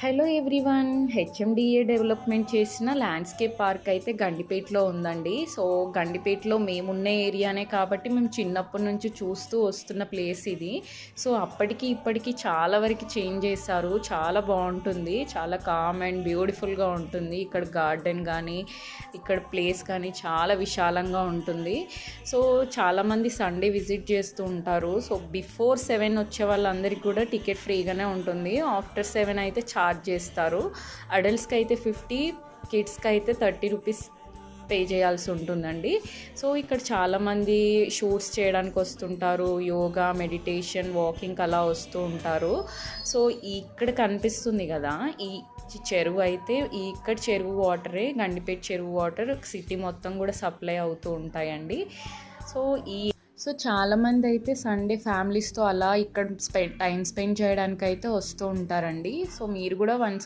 Hello everyone, HMDA development చేసిన landscape park అయితే గండిపేటలో ఉందండి. సో గండిపేటలో మేమున్న ఏరియానే కాబట్టి మేము చిన్నప్పటి నుంచి చూస్తూ వస్తున్న ప్లేస్ ఇది. సో అప్పటికి ఇప్పటికి చాలా వరకు చేంజ్ చేశారు. చాలా బాగుంటుంది, చాలా కామ్ అండ్ బ్యూటిఫుల్గా ఉంటుంది. ఇక్కడ గార్డెన్ కానీ ఇక్కడ ప్లేస్ కానీ చాలా విశాలంగా ఉంటుంది. సో చాలామంది సండే విజిట్ చేస్తూ ఉంటారు. సో బిఫోర్ 7 వచ్చే వాళ్ళందరికీ కూడా టికెట్ ఫ్రీగానే ఉంటుంది. ఆఫ్టర్ 7 అయితే ఛార్జ్ చేస్తారు. అడల్ట్స్కి అయితే 50, కిడ్స్కి అయితే 30 రూపీస్ పే చేయాల్సి ఉంటుందండి. సో ఇక్కడ చాలామంది షూట్స్ చేయడానికి వస్తుంటారు, యోగా, మెడిటేషన్, వాకింగ్ అలా వస్తూ ఉంటారు. సో ఇక్కడ కనిపిస్తుంది కదా ఈ చెరువు అయితే ఇక్కడ చెరువు వాటరే, గండిపేట చెరువు వాటర్ సిటీ మొత్తం కూడా సప్లై అవుతూ ఉంటాయండి. సో చాలామంది అయితే సండే ఫ్యామిలీస్తో అలా ఇక్కడ టైం స్పెండ్ చేయడానికి అయితే వస్తూ ఉంటారండి. సో మీరు కూడా వన్స్